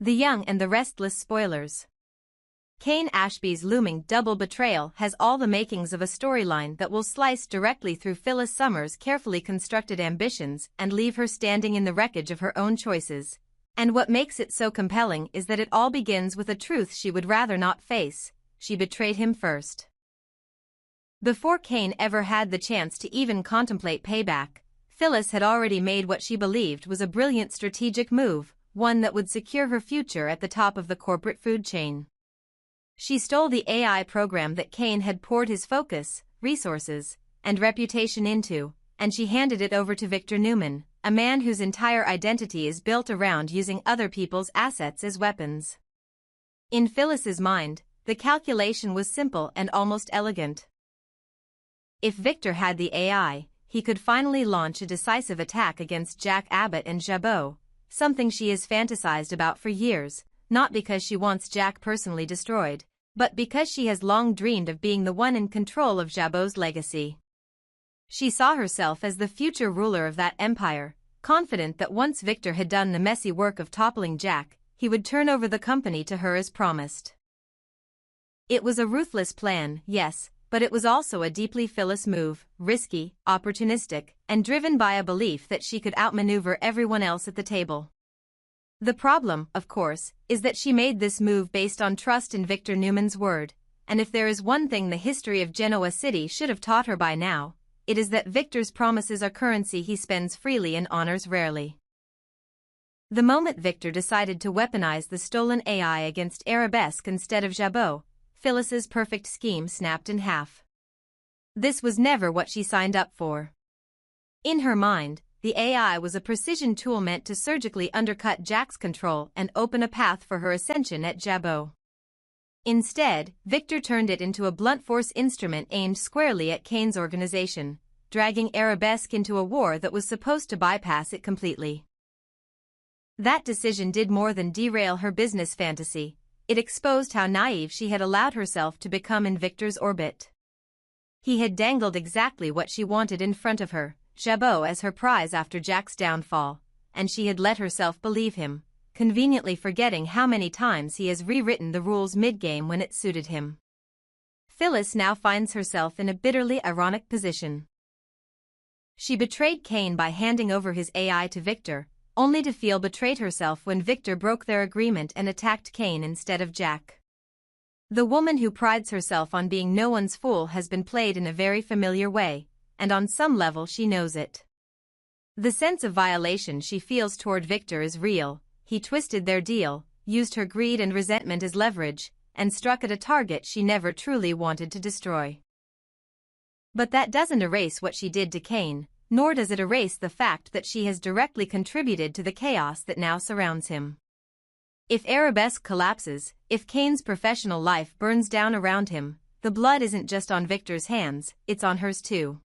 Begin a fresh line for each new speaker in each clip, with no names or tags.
The Young and the Restless spoilers. Kane Ashby's looming double betrayal has all the makings of a storyline that will slice directly through Phyllis Summer's carefully constructed ambitions and leave her standing in the wreckage of her own choices. And what makes it so compelling is that it all begins with a truth she would rather not face: she betrayed him first. Before Kane ever had the chance to even contemplate payback, Phyllis had already made what she believed was a brilliant strategic move, one that would secure her future at the top of the corporate food chain. She stole the AI program that Kane had poured his focus, resources, and reputation into, and she handed it over to Victor Newman, a man whose entire identity is built around using other people's assets as weapons. In Phyllis's mind, the calculation was simple and almost elegant. If Victor had the AI, he could finally launch a decisive attack against Jack Abbott and Jabot, something she has fantasized about for years, not because she wants Jack personally destroyed, but because she has long dreamed of being the one in control of Jabot's legacy. She saw herself as the future ruler of that empire, confident that once Victor had done the messy work of toppling Jack, he would turn over the company to her as promised. It was a ruthless plan, yes, but it was also a deeply Phyllis move, risky, opportunistic, and driven by a belief that she could outmaneuver everyone else at the table. The problem, of course, is that she made this move based on trust in Victor Newman's word, and if there is one thing the history of Genoa City should have taught her by now, it is that Victor's promises are currency he spends freely and honors rarely. The moment Victor decided to weaponize the stolen AI against Arabesque instead of Jabot, Phyllis's perfect scheme snapped in half. This was never what she signed up for. In her mind, the AI was a precision tool meant to surgically undercut Jack's control and open a path for her ascension at Jabot. Instead, Victor turned it into a blunt force instrument aimed squarely at Kane's organization, dragging Arabesque into a war that was supposed to bypass it completely. That decision did more than derail her business fantasy. It exposed how naive she had allowed herself to become in Victor's orbit. He had dangled exactly what she wanted in front of her, Jabot as her prize after Jack's downfall, and she had let herself believe him, conveniently forgetting how many times he has rewritten the rules mid-game when it suited him. Phyllis now finds herself in a bitterly ironic position. She betrayed Kane by handing over his AI to Victor, only to feel betrayed herself when Victor broke their agreement and attacked Kane instead of Jack. The woman who prides herself on being no one's fool has been played in a very familiar way, and on some level she knows it. The sense of violation she feels toward Victor is real. He twisted their deal, used her greed and resentment as leverage, and struck at a target she never truly wanted to destroy. But that doesn't erase what she did to Kane, nor does it erase the fact that she has directly contributed to the chaos that now surrounds him. If Arabesque collapses, if Kane's professional life burns down around him, the blood isn't just on Victor's hands, it's on hers too.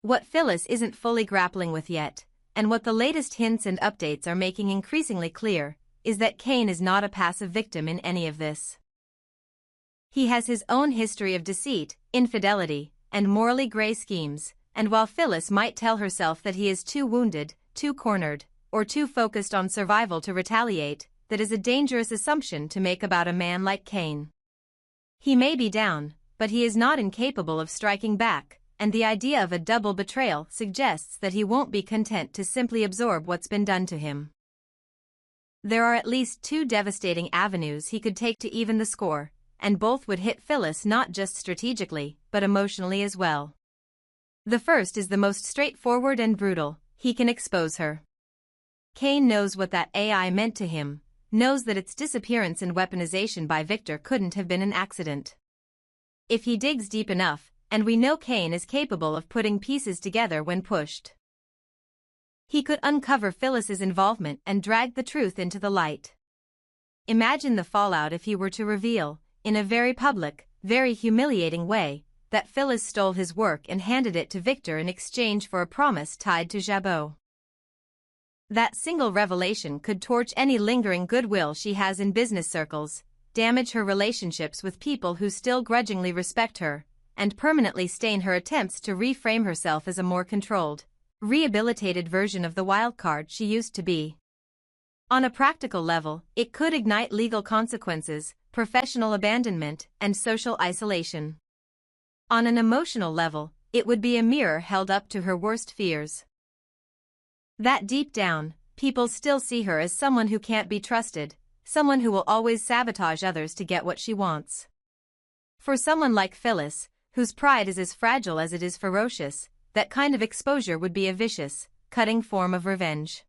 What Phyllis isn't fully grappling with yet, and what the latest hints and updates are making increasingly clear, is that Kane is not a passive victim in any of this. He has his own history of deceit, infidelity, and morally gray schemes, and while Phyllis might tell herself that he is too wounded, too cornered, or too focused on survival to retaliate, that is a dangerous assumption to make about a man like Kane. He may be down, but he is not incapable of striking back, and the idea of a double betrayal suggests that he won't be content to simply absorb what's been done to him. There are at least two devastating avenues he could take to even the score, and both would hit Phyllis not just strategically, but emotionally as well. The first is the most straightforward and brutal: he can expose her. Kane knows what that AI meant to him, knows that its disappearance and weaponization by Victor couldn't have been an accident. If he digs deep enough, and we know Kane is capable of putting pieces together when pushed, he could uncover Phyllis's involvement and drag the truth into the light. Imagine the fallout if he were to reveal, in a very public, very humiliating way, that Phyllis stole his work and handed it to Victor in exchange for a promise tied to Jabot. That single revelation could torch any lingering goodwill she has in business circles, damage her relationships with people who still grudgingly respect her, and permanently stain her attempts to reframe herself as a more controlled, rehabilitated version of the wildcard she used to be. On a practical level, it could ignite legal consequences, professional abandonment, and social isolation. On an emotional level, it would be a mirror held up to her worst fears. That deep down, people still see her as someone who can't be trusted, someone who will always sabotage others to get what she wants. For someone like Phyllis, whose pride is as fragile as it is ferocious, that kind of exposure would be a vicious, cutting form of revenge.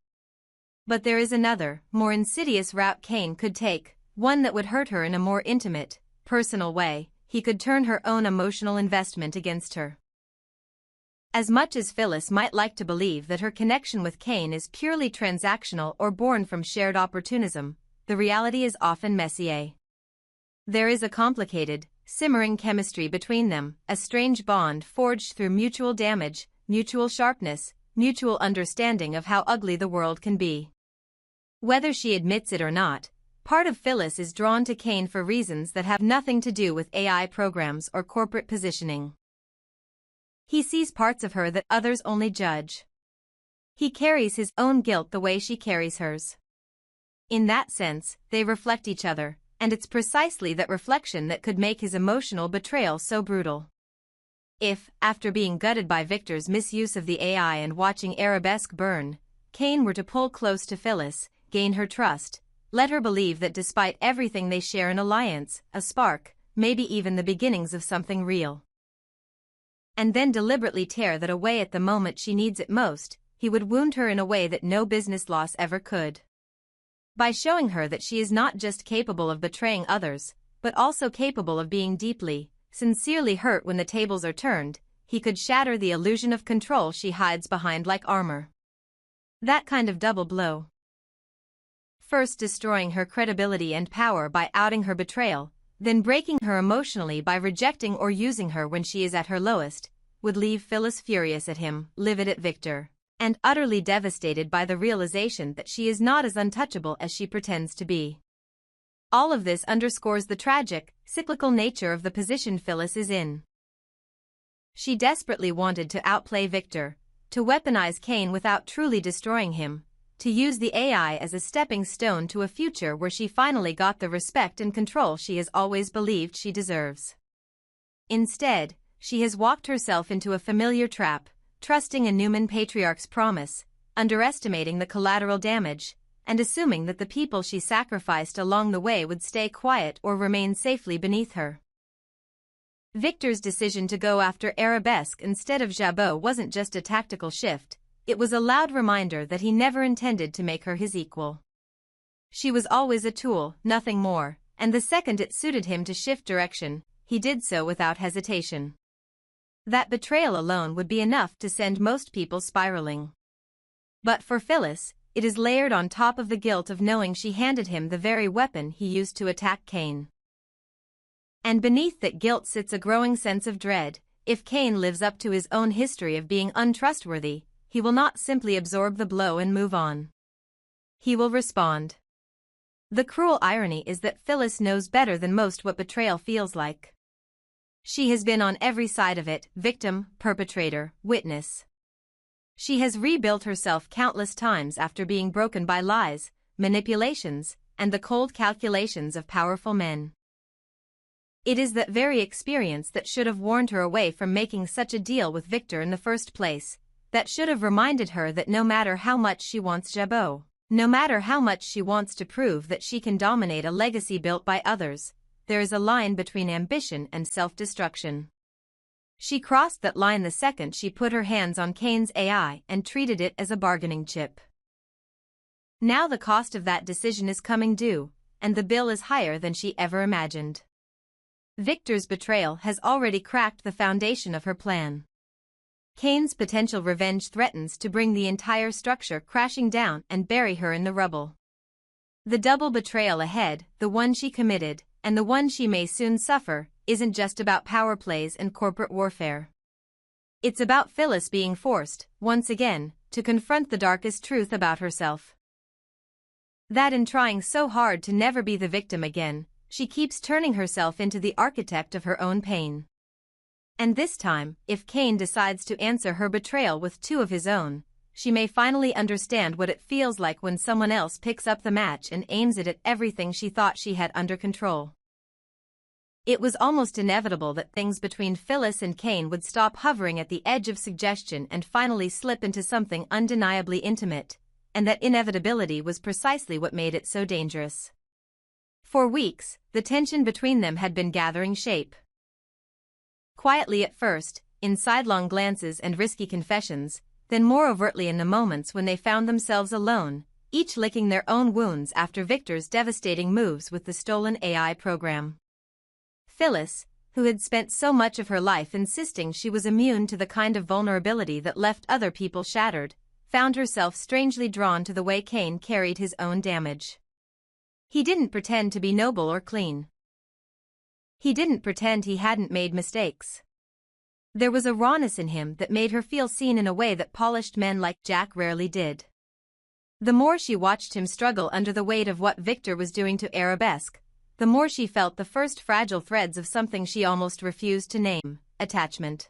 But there is another, more insidious route Cain could take, one that would hurt her in a more intimate, personal way. He could turn her own emotional investment against her. As much as Phyllis might like to believe that her connection with Cain is purely transactional or born from shared opportunism, the reality is often messier. There is a complicated, simmering chemistry between them, a strange bond forged through mutual damage, mutual sharpness, mutual understanding of how ugly the world can be. Whether she admits it or not, part of Phyllis is drawn to Cain for reasons that have nothing to do with AI programs or corporate positioning. He sees parts of her that others only judge. He carries his own guilt the way she carries hers. In that sense, they reflect each other, and it's precisely that reflection that could make his emotional betrayal so brutal. If, after being gutted by Victor's misuse of the AI and watching Arabesque burn, Cain were to pull close to Phyllis, gain her trust, let her believe that despite everything they share an alliance, a spark, maybe even the beginnings of something real. And then deliberately tear that away at the moment she needs it most, he would wound her in a way that no business loss ever could. By showing her that she is not just capable of betraying others, but also capable of being deeply, sincerely hurt when the tables are turned, he could shatter the illusion of control she hides behind like armor. That kind of double blow. First destroying her credibility and power by outing her betrayal, then breaking her emotionally by rejecting or using her when she is at her lowest, would leave Phyllis furious at him, livid at Victor, and utterly devastated by the realization that she is not as untouchable as she pretends to be. All of this underscores the tragic, cyclical nature of the position Phyllis is in. She desperately wanted to outplay Victor, to weaponize Cain without truly destroying him, to use the AI as a stepping stone to a future where she finally got the respect and control she has always believed she deserves. Instead, she has walked herself into a familiar trap, trusting a Newman patriarch's promise, underestimating the collateral damage, and assuming that the people she sacrificed along the way would stay quiet or remain safely beneath her. Victor's decision to go after Arabesque instead of Jabot wasn't just a tactical shift, it was a loud reminder that he never intended to make her his equal. She was always a tool, nothing more, and the second it suited him to shift direction, he did so without hesitation. That betrayal alone would be enough to send most people spiraling. But for Phyllis, it is layered on top of the guilt of knowing she handed him the very weapon he used to attack Cain. And beneath that guilt sits a growing sense of dread. If Cain lives up to his own history of being untrustworthy, he will not simply absorb the blow and move on. He will respond. The cruel irony is that Phyllis knows better than most what betrayal feels like. She has been on every side of it, victim, perpetrator, witness. She has rebuilt herself countless times after being broken by lies, manipulations, and the cold calculations of powerful men. It is that very experience that should have warned her away from making such a deal with Victor in the first place, that should have reminded her that no matter how much she wants Jabot, no matter how much she wants to prove that she can dominate a legacy built by others, there is a line between ambition and self-destruction. She crossed that line the second she put her hands on Cain's AI and treated it as a bargaining chip. Now the cost of that decision is coming due, and the bill is higher than she ever imagined. Victor's betrayal has already cracked the foundation of her plan. Cain's potential revenge threatens to bring the entire structure crashing down and bury her in the rubble. The double betrayal ahead, the one she committed, and the one she may soon suffer, isn't just about power plays and corporate warfare. It's about Phyllis being forced, once again, to confront the darkest truth about herself. That in trying so hard to never be the victim again, she keeps turning herself into the architect of her own pain. And this time, if Cain decides to answer her betrayal with two of his own, she may finally understand what it feels like when someone else picks up the match and aims it at everything she thought she had under control. It was almost inevitable that things between Phyllis and Kane would stop hovering at the edge of suggestion and finally slip into something undeniably intimate, and that inevitability was precisely what made it so dangerous. For weeks, the tension between them had been gathering shape. Quietly at first, in sidelong glances and risky confessions, then more overtly in the moments when they found themselves alone, each licking their own wounds after Victor's devastating moves with the stolen AI program. Phyllis, who had spent so much of her life insisting she was immune to the kind of vulnerability that left other people shattered, found herself strangely drawn to the way Kane carried his own damage. He didn't pretend to be noble or clean. He didn't pretend he hadn't made mistakes. There was a rawness in him that made her feel seen in a way that polished men like Jack rarely did. The more she watched him struggle under the weight of what Victor was doing to Arabesque, the more she felt the first fragile threads of something she almost refused to name: attachment.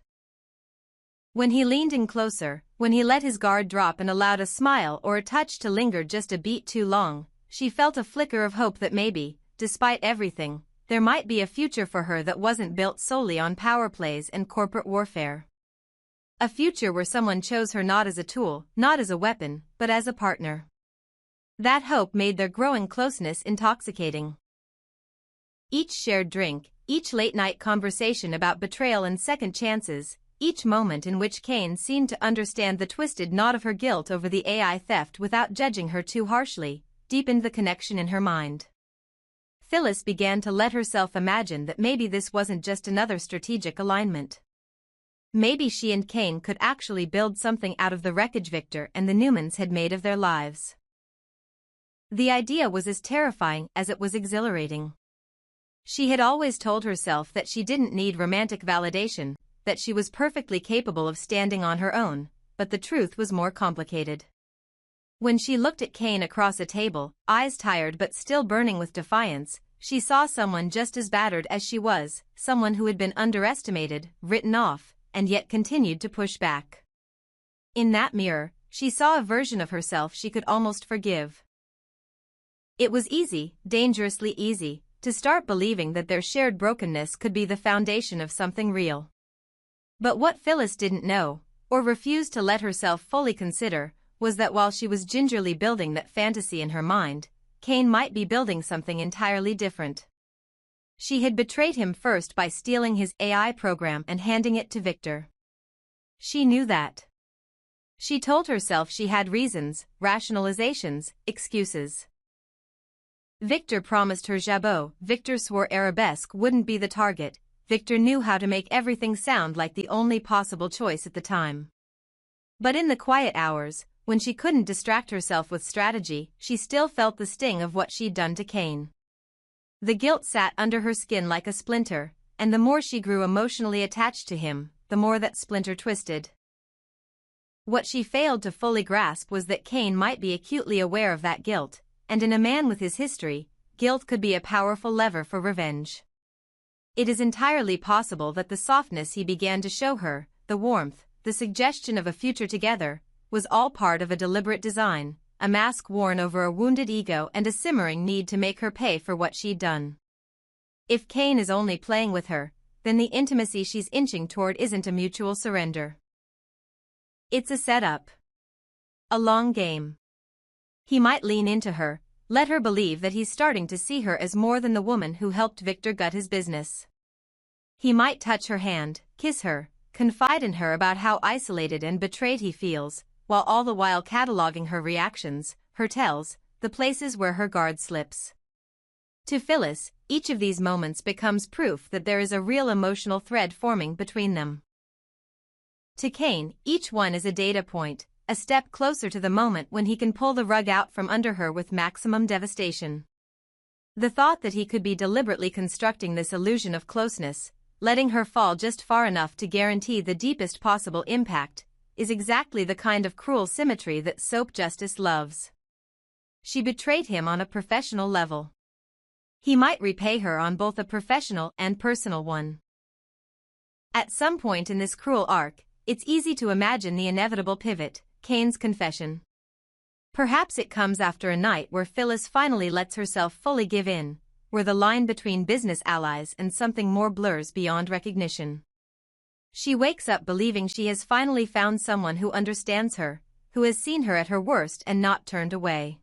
When he leaned in closer, when he let his guard drop and allowed a smile or a touch to linger just a beat too long, she felt a flicker of hope that maybe, despite everything, there might be a future for her that wasn't built solely on power plays and corporate warfare. A future where someone chose her not as a tool, not as a weapon, but as a partner. That hope made their growing closeness intoxicating. Each shared drink, each late-night conversation about betrayal and second chances, each moment in which Kane seemed to understand the twisted knot of her guilt over the AI theft without judging her too harshly, deepened the connection in her mind. Phyllis began to let herself imagine that maybe this wasn't just another strategic alignment. Maybe she and Kane could actually build something out of the wreckage Victor and the Newmans had made of their lives. The idea was as terrifying as it was exhilarating. She had always told herself that she didn't need romantic validation, that she was perfectly capable of standing on her own, but the truth was more complicated. When she looked at Kane across a table, eyes tired but still burning with defiance, she saw someone just as battered as she was, someone who had been underestimated, written off, and yet continued to push back. In that mirror, she saw a version of herself she could almost forgive. It was easy, dangerously easy, to start believing that their shared brokenness could be the foundation of something real. But what Phyllis didn't know, or refused to let herself fully consider, was that while she was gingerly building that fantasy in her mind, Kane might be building something entirely different. She had betrayed him first by stealing his AI program and handing it to Victor. She knew that. She told herself she had reasons, rationalizations, excuses. Victor promised her jabot, Victor swore Arabesque wouldn't be the target, Victor knew how to make everything sound like the only possible choice at the time. But in the quiet hours, when she couldn't distract herself with strategy, she still felt the sting of what she'd done to Kane. The guilt sat under her skin like a splinter, and the more she grew emotionally attached to him, the more that splinter twisted. What she failed to fully grasp was that Kane might be acutely aware of that guilt, and in a man with his history, guilt could be a powerful lever for revenge. It is entirely possible that the softness he began to show her, the warmth, the suggestion of a future together, was all part of a deliberate design, a mask worn over a wounded ego and a simmering need to make her pay for what she'd done. If Kane is only playing with her, then the intimacy she's inching toward isn't a mutual surrender. It's a setup. A long game. He might lean into her, let her believe that he's starting to see her as more than the woman who helped Victor gut his business. He might touch her hand, kiss her, confide in her about how isolated and betrayed he feels, while all the while cataloging her reactions, her tells, the places where her guard slips. To Phyllis, each of these moments becomes proof that there is a real emotional thread forming between them. To Kane, each one is a data point, a step closer to the moment when he can pull the rug out from under her with maximum devastation. The thought that he could be deliberately constructing this illusion of closeness, letting her fall just far enough to guarantee the deepest possible impact, is exactly the kind of cruel symmetry that soap justice loves. She betrayed him on a professional level. He might repay her on both a professional and personal one. At some point in this cruel arc, it's easy to imagine the inevitable pivot, Kane's confession. Perhaps it comes after a night where Phyllis finally lets herself fully give in, where the line between business allies and something more blurs beyond recognition. She wakes up believing she has finally found someone who understands her, who has seen her at her worst and not turned away.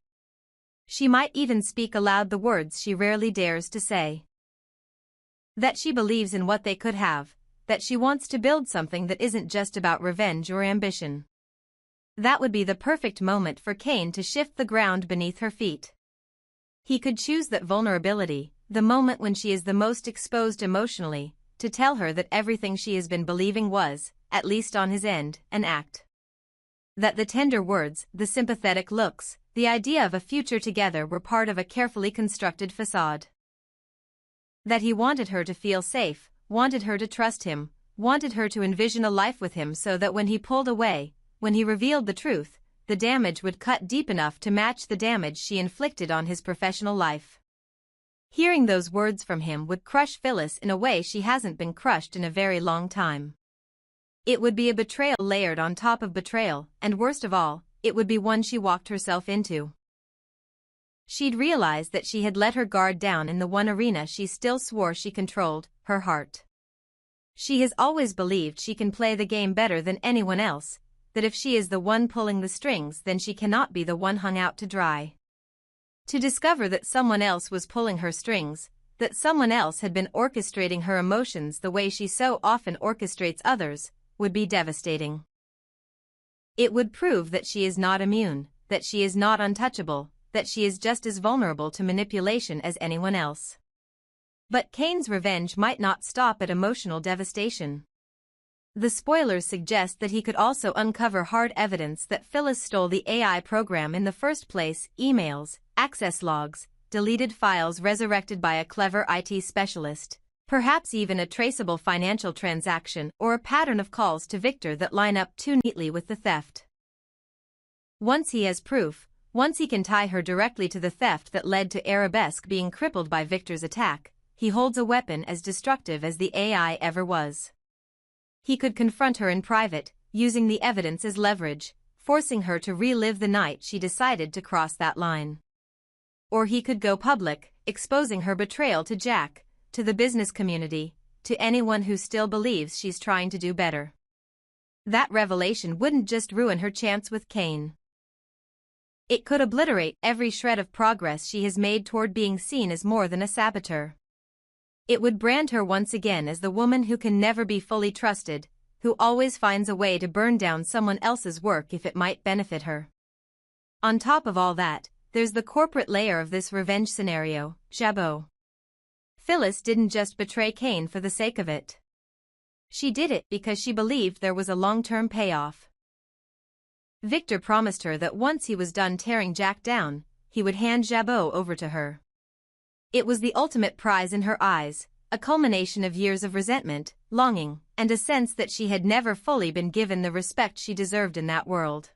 She might even speak aloud the words she rarely dares to say. That she believes in what they could have, that she wants to build something that isn't just about revenge or ambition. That would be the perfect moment for Kane to shift the ground beneath her feet. He could choose that vulnerability, the moment when she is the most exposed emotionally, to tell her that everything she has been believing was, at least on his end, an act. That the tender words, the sympathetic looks, the idea of a future together were part of a carefully constructed facade. That he wanted her to feel safe, wanted her to trust him, wanted her to envision a life with him so that when he pulled away, when he revealed the truth, the damage would cut deep enough to match the damage she inflicted on his professional life. Hearing those words from him would crush Phyllis in a way she hasn't been crushed in a very long time. It would be a betrayal layered on top of betrayal, and worst of all, it would be one she walked herself into. She'd realized that she had let her guard down in the one arena she still swore she controlled, her heart. She has always believed she can play the game better than anyone else, that if she is the one pulling the strings then she cannot be the one hung out to dry. To discover that someone else was pulling her strings, that someone else had been orchestrating her emotions the way she so often orchestrates others, would be devastating. It would prove that she is not immune, that she is not untouchable, that she is just as vulnerable to manipulation as anyone else. But Kane's revenge might not stop at emotional devastation. The spoilers suggest that he could also uncover hard evidence that Phyllis stole the AI program in the first place: emails, access logs, deleted files resurrected by a clever IT specialist, perhaps even a traceable financial transaction or a pattern of calls to Victor that line up too neatly with the theft. Once he has proof, once he can tie her directly to the theft that led to Arabesque being crippled by Victor's attack, he holds a weapon as destructive as the AI ever was. He could confront her in private, using the evidence as leverage, forcing her to relive the night she decided to cross that line. Or he could go public, exposing her betrayal to Jack, to the business community, to anyone who still believes she's trying to do better. That revelation wouldn't just ruin her chance with Kane. It could obliterate every shred of progress she has made toward being seen as more than a saboteur. It would brand her once again as the woman who can never be fully trusted, who always finds a way to burn down someone else's work if it might benefit her. On top of all that, there's the corporate layer of this revenge scenario, Jabot. Phyllis didn't just betray Kane for the sake of it. She did it because she believed there was a long-term payoff. Victor promised her that once he was done tearing Jack down, he would hand Jabot over to her. It was the ultimate prize in her eyes, a culmination of years of resentment, longing, and a sense that she had never fully been given the respect she deserved in that world.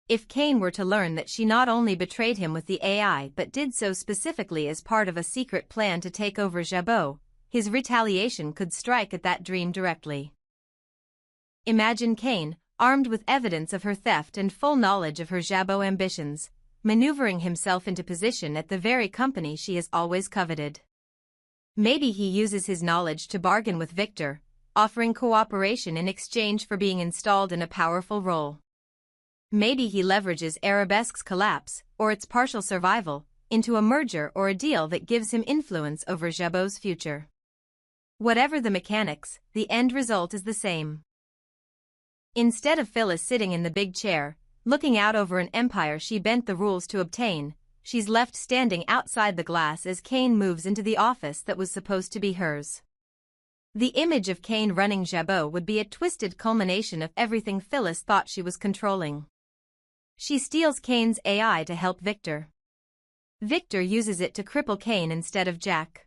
If Kane were to learn that she not only betrayed him with the AI but did so specifically as part of a secret plan to take over Jabot, his retaliation could strike at that dream directly. Imagine Kane, armed with evidence of her theft and full knowledge of her Jabot ambitions, maneuvering himself into position at the very company she has always coveted. Maybe he uses his knowledge to bargain with Victor, offering cooperation in exchange for being installed in a powerful role. Maybe he leverages Arabesque's collapse, or its partial survival, into a merger or a deal that gives him influence over Jabot's future. Whatever the mechanics, the end result is the same. Instead of Phyllis sitting in the big chair, looking out over an empire she bent the rules to obtain, she's left standing outside the glass as Kane moves into the office that was supposed to be hers. The image of Kane running Jabot would be a twisted culmination of everything Phyllis thought she was controlling. She steals Kane's AI to help Victor. Victor uses it to cripple Kane instead of Jack.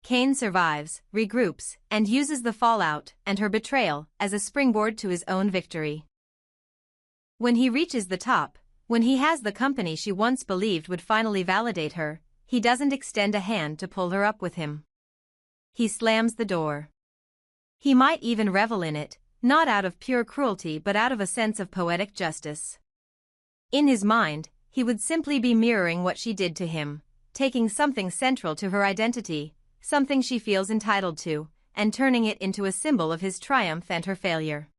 Kane survives, regroups, and uses the fallout and her betrayal as a springboard to his own victory. When he reaches the top, when he has the company she once believed would finally validate her, he doesn't extend a hand to pull her up with him. He slams the door. He might even revel in it, not out of pure cruelty but out of a sense of poetic justice. In his mind, he would simply be mirroring what she did to him, taking something central to her identity, something she feels entitled to, and turning it into a symbol of his triumph and her failure.